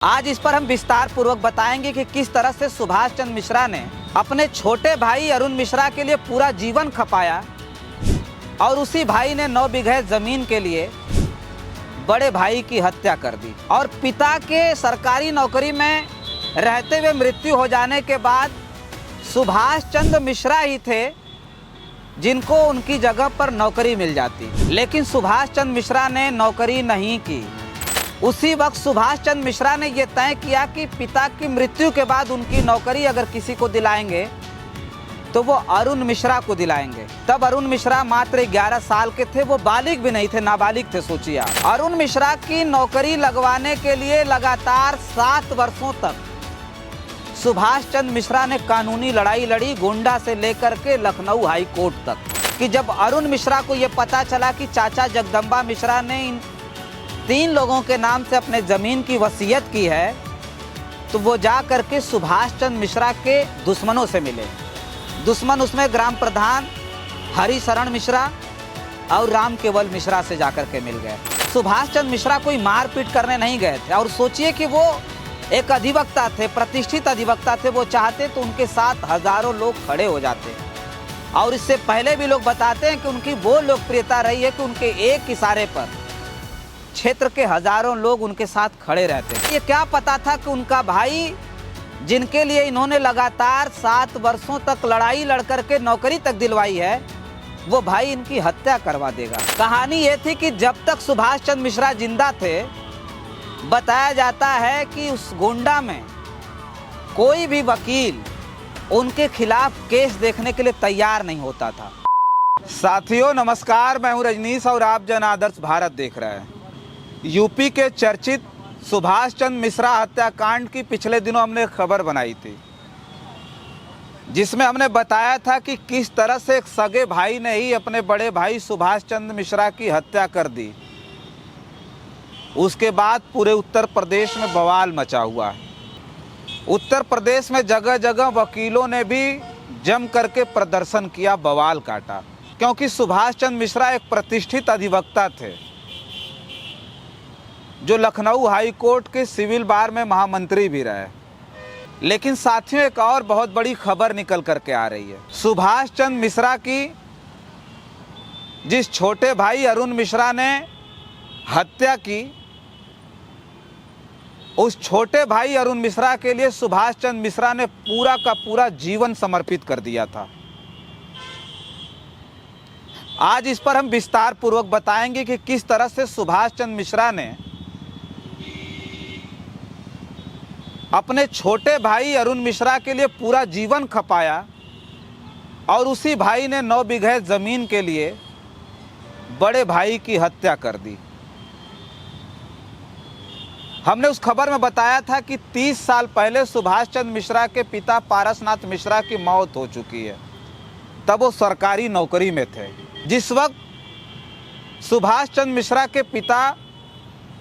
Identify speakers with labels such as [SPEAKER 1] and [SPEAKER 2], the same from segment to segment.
[SPEAKER 1] आज इस पर हम विस्तार पूर्वक बताएंगे कि किस तरह से सुभाष चंद्र मिश्रा ने अपने छोटे भाई अरुण मिश्रा के लिए पूरा जीवन खपाया और उसी भाई ने 9 बीघे जमीन के लिए बड़े भाई की हत्या कर दी। और पिता के सरकारी नौकरी में रहते हुए मृत्यु हो जाने के बाद सुभाष चंद्र मिश्रा ही थे जिनको उनकी जगह पर नौकरी मिल जाती, लेकिन सुभाष चंद्र मिश्रा ने नौकरी नहीं की। उसी वक्त सुभाष चंद्र मिश्रा ने यह तय किया कि पिता की मृत्यु के बाद उनकी नौकरी अगर किसी को दिलाएंगे तो वो अरुण मिश्रा को दिलाएंगे। तब अरुण मिश्रा मात्र 11 साल के थे, वो बालिग भी नहीं थे, नाबालिग थे। सोचिए आप, अरुण मिश्रा की नौकरी लगवाने के लिए लगातार 7 वर्षों तक सुभाष चंद्र मिश्रा ने कानूनी लड़ाई लड़ी, गोंडा से लेकर के लखनऊ हाई कोर्ट तक। कि जब अरुण मिश्रा को यह पता चला कि चाचा जगदम्बा मिश्रा ने इन 3 लोगों के नाम से अपने जमीन की वसीयत की है, तो वो जा करके सुभाष चंद्र मिश्रा के दुश्मनों से मिले। दुश्मन उसमें ग्राम प्रधान हरिशरण मिश्रा और राम केवल मिश्रा से जाकर के मिल गए। सुभाष चंद्र मिश्रा कोई मारपीट करने नहीं गए थे। और सोचिए कि वो एक अधिवक्ता थे, प्रतिष्ठित अधिवक्ता थे। वो चाहते तो उनके साथ हजारों लोग खड़े हो जाते। और इससे पहले भी लोग बताते हैं कि उनकी वो लोकप्रियता रही है कि उनके एक इशारे पर क्षेत्र के हजारों लोग उनके साथ खड़े रहते। ये क्या पता था कि उनका भाई, जिनके लिए इन्होंने लगातार 7 वर्षों तक लड़ाई लड़कर के नौकरी तक दिलवाई है, वो भाई इनकी हत्या करवा देगा। कहानी ये थी कि जब तक सुभाष चंद्र मिश्रा जिंदा थे, बताया जाता है कि उस गोंडा में कोई भी वकील उनके खिलाफ केस देखने के लिए तैयार नहीं होता था। साथियों नमस्कार, मैं हूं रजनीश और आप जन आदर्श भारत देख रहे हैं। यूपी के चर्चित सुभाष चंद्र मिश्रा हत्याकांड की पिछले दिनों हमने खबर बनाई थी, जिसमें हमने बताया था कि किस तरह से एक सगे भाई ने ही अपने बड़े भाई सुभाष चंद्र मिश्रा की हत्या कर दी। उसके बाद पूरे उत्तर प्रदेश में बवाल मचा हुआ है। उत्तर प्रदेश में जगह जगह वकीलों ने भी जम करके प्रदर्शन किया, बवाल काटा, क्योंकि सुभाष चंद्र मिश्रा एक प्रतिष्ठित अधिवक्ता थे जो लखनऊ हाई कोर्ट के सिविल बार में महामंत्री भी रहे। लेकिन साथियों, एक और बहुत बड़ी खबर निकल करके आ रही है। सुभाष चंद्र मिश्रा की जिस छोटे भाई अरुण मिश्रा ने हत्या की, उस छोटे भाई अरुण मिश्रा के लिए सुभाष चंद्र मिश्रा ने पूरा का पूरा जीवन समर्पित कर दिया था। आज इस पर हम विस्तार पूर्वक बताएंगे कि किस तरह से सुभाष चंद्र मिश्रा ने अपने छोटे भाई अरुण मिश्रा के लिए पूरा जीवन खपाया और उसी भाई ने 9 बीघे जमीन के लिए बड़े भाई की हत्या कर दी। हमने उस खबर में बताया था कि 30 साल पहले सुभाष चंद्र मिश्रा के पिता पारसनाथ मिश्रा की मौत हो चुकी है। तब वो सरकारी नौकरी में थे। जिस वक्त सुभाष चंद्र मिश्रा के पिता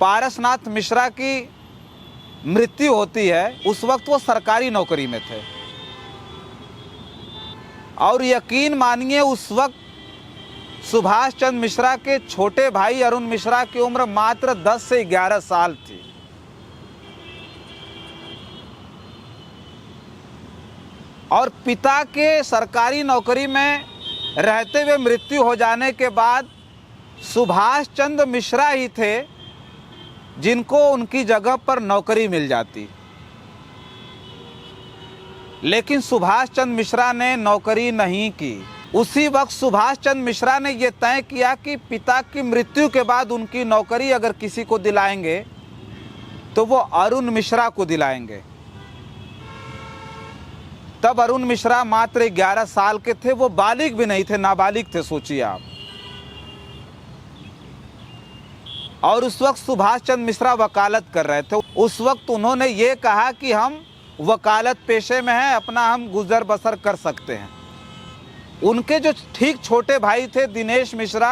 [SPEAKER 1] पारसनाथ मिश्रा की मृत्यु होती है, उस वक्त वो सरकारी नौकरी में थे। और यकीन मानिए, उस वक्त सुभाष चंद्र मिश्रा के छोटे भाई अरुण मिश्रा की उम्र मात्र 10 से 11 साल थी। और पिता के सरकारी नौकरी में रहते हुए मृत्यु हो जाने के बाद सुभाष चंद्र मिश्रा ही थे जिनको उनकी जगह पर नौकरी मिल जाती। लेकिन सुभाष चंद्र मिश्रा ने नौकरी नहीं की। उसी वक्त सुभाष चंद्र मिश्रा ने यह तय किया कि पिता की मृत्यु के बाद उनकी नौकरी अगर किसी को दिलाएंगे तो वो अरुण मिश्रा को दिलाएंगे। तब अरुण मिश्रा मात्र 11 साल के थे, वो बालिग भी नहीं थे, नाबालिग थे। सोचिए आप। और उस वक्त सुभाष चंद्र मिश्रा वकालत कर रहे थे। उस वक्त उन्होंने ये कहा कि हम वकालत पेशे में हैं, अपना हम गुजर बसर कर सकते हैं। उनके जो ठीक छोटे भाई थे दिनेश मिश्रा,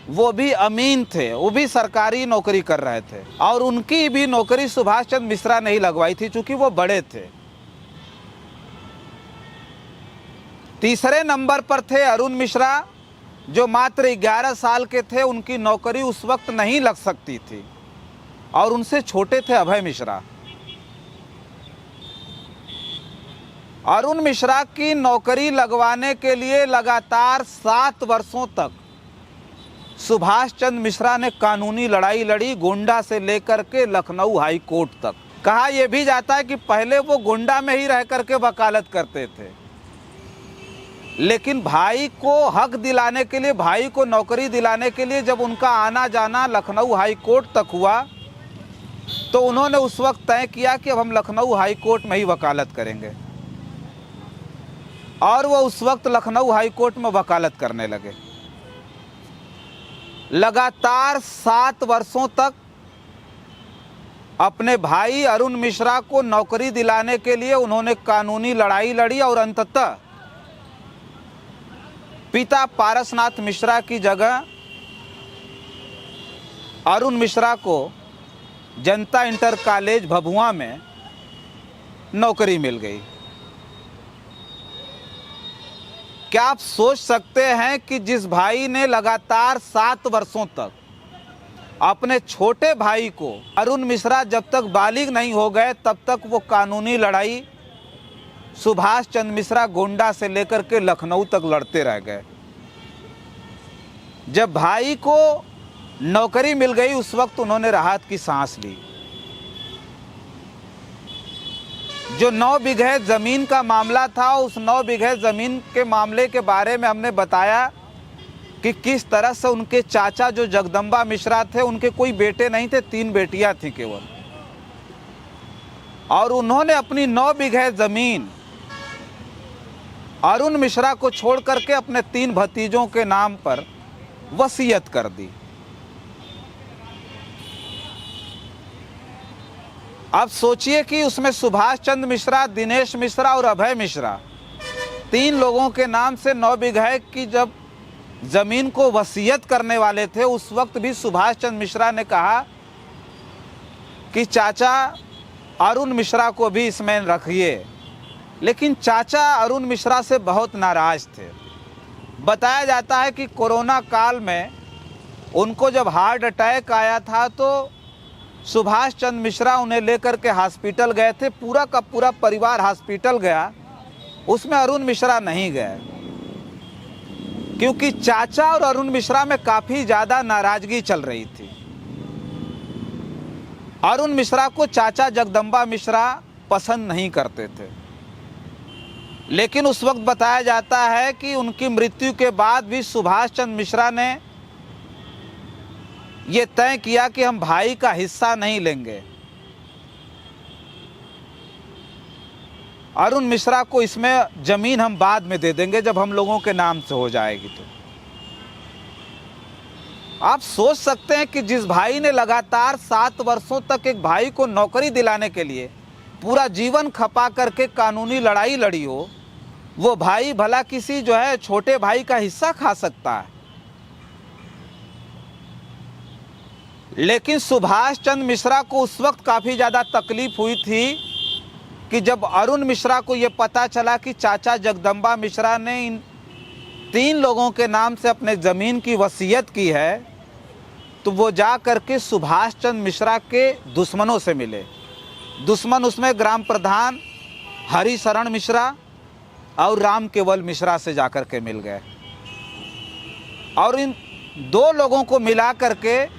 [SPEAKER 1] वो भी अमीन थे, वो भी सरकारी नौकरी कर रहे थे। और उनकी भी नौकरी सुभाष चंद्र मिश्रा ने ही लगवाई थी, चूंकि वो बड़े थे। तीसरे नंबर पर थे अरुण मिश्रा, जो मात्र 11 साल के थे। उनकी नौकरी उस वक्त नहीं लग सकती थी। और उनसे छोटे थे अभय मिश्रा। अरुण मिश्रा की नौकरी लगवाने के लिए लगातार 7 वर्षों तक सुभाष चंद्र मिश्रा ने कानूनी लड़ाई लड़ी, गोंडा से लेकर के लखनऊ हाई कोर्ट तक। कहा यह भी जाता है कि पहले वो गोंडा में ही रह करके वकालत करते थे, लेकिन भाई को हक दिलाने के लिए, भाई को नौकरी दिलाने के लिए जब उनका आना जाना लखनऊ हाई कोर्ट तक हुआ तो उन्होंने उस वक्त तय किया कि अब हम लखनऊ हाई कोर्ट में ही वकालत करेंगे, और वो उस वक्त लखनऊ हाई कोर्ट में वकालत करने लगे। लगातार 7 वर्षों तक अपने भाई अरुण मिश्रा को नौकरी दिलाने के लिए उन्होंने कानूनी लड़ाई लड़ी और अंततः पिता पारसनाथ मिश्रा की जगह अरुण मिश्रा को जनता इंटर कॉलेज भभुआ में नौकरी मिल गई। क्या आप सोच सकते हैं कि जिस भाई ने लगातार 7 वर्षों तक अपने छोटे भाई को, अरुण मिश्रा जब तक बालिग नहीं हो गए तब तक वो कानूनी लड़ाई सुभाष चंद्र मिश्रा गोंडा से लेकर के लखनऊ तक लड़ते रह गए। जब भाई को नौकरी मिल गई उस वक्त उन्होंने राहत की सांस ली। जो 9 बीघे ज़मीन का मामला था, उस 9 बीघे ज़मीन के मामले के बारे में हमने बताया कि किस तरह से उनके चाचा जो जगदम्बा मिश्रा थे, उनके कोई बेटे नहीं थे, 3 बेटियां थीं केवल, और उन्होंने अपनी 9 बीघे ज़मीन अरुण मिश्रा को छोड़ करके अपने 3 भतीजों के नाम पर वसीयत कर दी। अब सोचिए कि उसमें सुभाष चंद्र मिश्रा, दिनेश मिश्रा और अभय मिश्रा, 3 लोगों के नाम से 9 बीघे की जब जमीन को वसीयत करने वाले थे, उस वक्त भी सुभाष चंद्र मिश्रा ने कहा कि चाचा अरुण मिश्रा को भी इसमें रखिए, लेकिन चाचा अरुण मिश्रा से बहुत नाराज थे। बताया जाता है कि कोरोना काल में उनको जब हार्ट अटैक आया था तो सुभाष चंद्र मिश्रा उन्हें लेकर के हॉस्पिटल गए थे। पूरा का पूरा परिवार हॉस्पिटल गया, उसमें अरुण मिश्रा नहीं गए, क्योंकि चाचा और अरुण मिश्रा में काफ़ी ज़्यादा नाराज़गी चल रही थी। अरुण मिश्रा को चाचा जगदम्बा मिश्रा पसंद नहीं करते थे, लेकिन उस वक्त बताया जाता है कि उनकी मृत्यु के बाद भी सुभाष चंद्र मिश्रा ने ये तय किया कि हम भाई का हिस्सा नहीं लेंगे, अरुण मिश्रा को इसमें जमीन हम बाद में दे देंगे जब हम लोगों के नाम से हो जाएगी। तो आप सोच सकते हैं कि जिस भाई ने लगातार 7 वर्षों तक एक भाई को नौकरी दिलाने के लिए पूरा जीवन खपा करके कानूनी लड़ाई लड़ी हो, वो भाई भला किसी जो है छोटे भाई का हिस्सा खा सकता है। लेकिन सुभाष चंद्र मिश्रा को उस वक्त काफ़ी ज़्यादा तकलीफ हुई थी कि जब अरुण मिश्रा को ये पता चला कि चाचा जगदम्बा मिश्रा ने इन 3 लोगों के नाम से अपने ज़मीन की वसीयत की है, तो वो जा करके सुभाष चंद्र मिश्रा के दुश्मनों से मिले। दुश्मन उसमें ग्राम प्रधान हरिशरण मिश्रा और राम केवल मिश्रा से जाकर के मिल गए, और इन 2 लोगों को मिला करके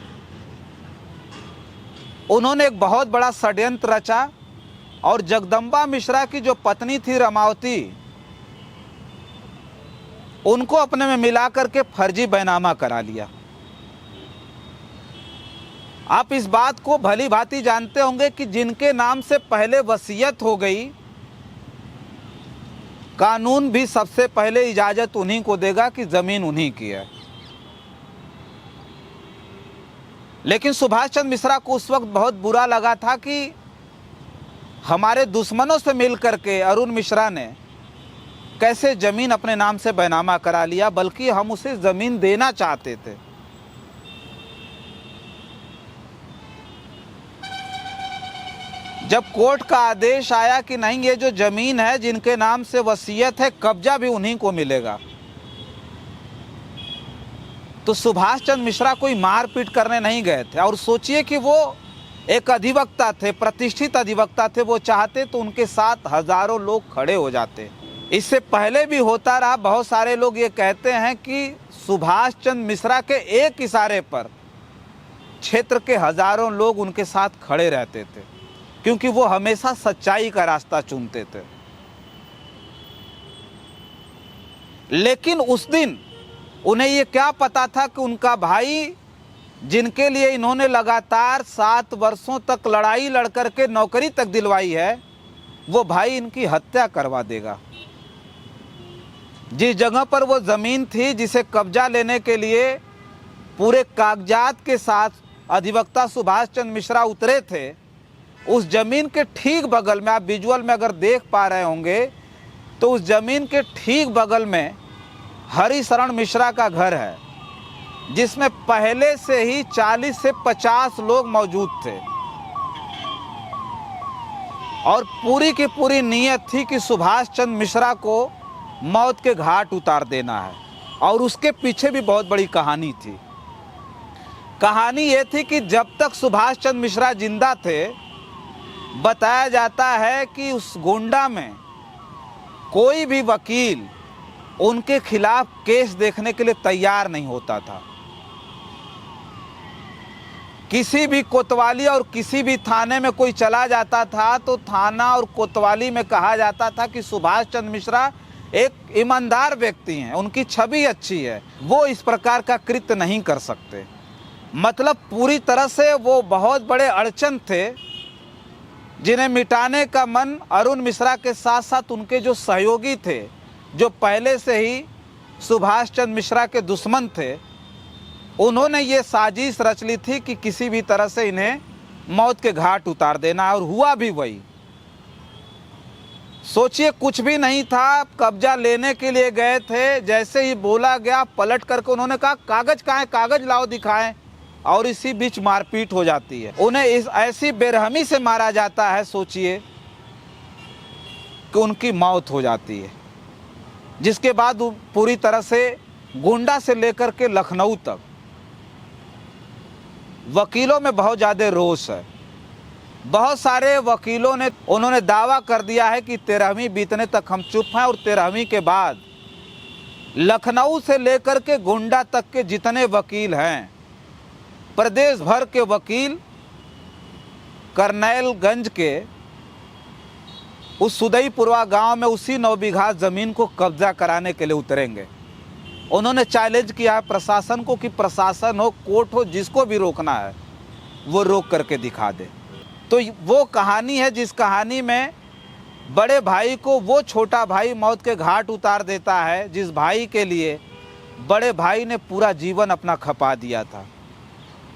[SPEAKER 1] उन्होंने एक बहुत बड़ा षड्यंत्र रचा, और जगदम्बा मिश्रा की जो पत्नी थी रमावती, उनको अपने में मिला करके फर्जी बैनामा करा लिया। आप इस बात को भली भांति जानते होंगे कि जिनके नाम से पहले वसीयत हो गई, कानून भी सबसे पहले इजाज़त उन्हीं को देगा कि ज़मीन उन्हीं की है। लेकिन सुभाष चंद्र मिश्रा को उस वक्त बहुत बुरा लगा था कि हमारे दुश्मनों से मिल करके अरुण मिश्रा ने कैसे ज़मीन अपने नाम से बैनामा करा लिया, बल्कि हम उसे ज़मीन देना चाहते थे। जब कोर्ट का आदेश आया कि नहीं, ये जो ज़मीन है जिनके नाम से वसीयत है, कब्जा भी उन्हीं को मिलेगा, तो सुभाष चंद्र मिश्रा कोई मारपीट करने नहीं गए थे। और सोचिए कि वो एक अधिवक्ता थे, प्रतिष्ठित अधिवक्ता थे, वो चाहते तो उनके साथ हजारों लोग खड़े हो जाते। इससे पहले भी होता रहा। बहुत सारे लोग ये कहते हैं कि सुभाष चंद्र मिश्रा के एक इशारे पर क्षेत्र के हजारों लोग उनके साथ खड़े रहते थे, क्योंकि वो हमेशा सच्चाई का रास्ता चुनते थे। लेकिन उस दिन उन्हें ये क्या पता था कि उनका भाई, जिनके लिए इन्होंने लगातार 7 वर्षों तक लड़ाई लड़कर के नौकरी तक दिलवाई है, वो भाई इनकी हत्या करवा देगा। जिस जगह पर वो ज़मीन थी जिसे कब्जा लेने के लिए पूरे कागजात के साथ अधिवक्ता सुभाष चंद्र मिश्रा उतरे थे, उस ज़मीन के ठीक बगल में, आप विजुअल में अगर देख पा रहे होंगे तो उस ज़मीन के ठीक बगल में हरिशरण मिश्रा का घर है, जिसमें पहले से ही 40 से 50 लोग मौजूद थे और पूरी की पूरी नीयत थी कि सुभाष चंद्र मिश्रा को मौत के घाट उतार देना है। और उसके पीछे भी बहुत बड़ी कहानी थी। कहानी ये थी कि जब तक सुभाष चंद्र मिश्रा जिंदा थे, बताया जाता है कि उस गोंडा में कोई भी वकील उनके खिलाफ केस देखने के लिए तैयार नहीं होता था। किसी भी कोतवाली और किसी भी थाने में कोई चला जाता था तो थाना और कोतवाली में कहा जाता था कि सुभाष चंद्र मिश्रा एक ईमानदार व्यक्ति हैं, उनकी छवि अच्छी है, वो इस प्रकार का कृत्य नहीं कर सकते। मतलब पूरी तरह से वो बहुत बड़े अड़चन थे, जिन्हें मिटाने का मन अरुण मिश्रा के साथ साथ उनके जो सहयोगी थे, जो पहले से ही सुभाष चंद्र मिश्रा के दुश्मन थे, उन्होंने ये साजिश रच ली थी कि किसी भी तरह से इन्हें मौत के घाट उतार देना। और हुआ भी वही। सोचिए, कुछ भी नहीं था, कब्जा लेने के लिए गए थे, जैसे ही बोला गया पलट करके उन्होंने कहा कागज कहाँ है, कागज लाओ दिखाएं, और इसी बीच मारपीट हो जाती है। उन्हें इस ऐसी बेरहमी से मारा जाता है, सोचिए, कि उनकी मौत हो जाती है। जिसके बाद पूरी तरह से गोंडा से लेकर के लखनऊ तक वकीलों में बहुत ज़्यादा रोष है। बहुत सारे वकीलों ने उन्होंने दावा कर दिया है कि 13वीं बीतने तक हम चुप हैं, और 13वीं के बाद लखनऊ से लेकर के गोंडा तक के जितने वकील हैं, प्रदेश भर के वकील करनैलगंज के उस सुदईपुरवा गांव में उसी 9 बीघा ज़मीन को कब्जा कराने के लिए उतरेंगे। उन्होंने चैलेंज किया है प्रशासन को कि प्रशासन हो, कोर्ट हो, जिसको भी रोकना है वो रोक करके दिखा दे। तो वो कहानी है जिस कहानी में बड़े भाई को वो छोटा भाई मौत के घाट उतार देता है, जिस भाई के लिए बड़े भाई ने पूरा जीवन अपना खपा दिया था।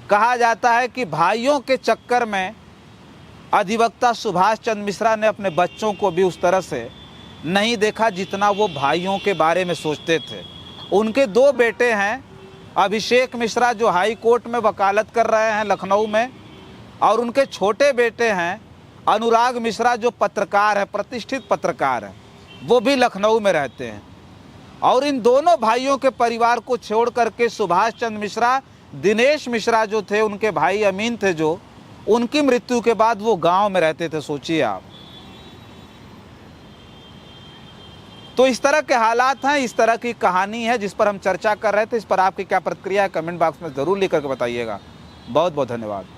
[SPEAKER 1] कहा जाता है कि भाइयों के चक्कर में अधिवक्ता सुभाष चंद्र मिश्रा ने अपने बच्चों को भी उस तरह से नहीं देखा जितना वो भाइयों के बारे में सोचते थे। उनके 2 बेटे हैं, अभिषेक मिश्रा जो हाई कोर्ट में वकालत कर रहे हैं लखनऊ में, और उनके छोटे बेटे हैं अनुराग मिश्रा जो पत्रकार है, प्रतिष्ठित पत्रकार है, वो भी लखनऊ में रहते हैं। और इन दोनों भाइयों के परिवार को छोड़ करके सुभाष चंद्र मिश्रा, दिनेश मिश्रा जो थे उनके भाई अमीन थे, जो उनकी मृत्यु के बाद वो गांव में रहते थे। सोचिए आप। तो इस तरह के हालात हैं, इस तरह की कहानी है जिस पर हम चर्चा कर रहे थे। इस पर आपकी क्या प्रतिक्रिया है, कमेंट बॉक्स में ज़रूर लिख करके बताइएगा। बहुत बहुत धन्यवाद।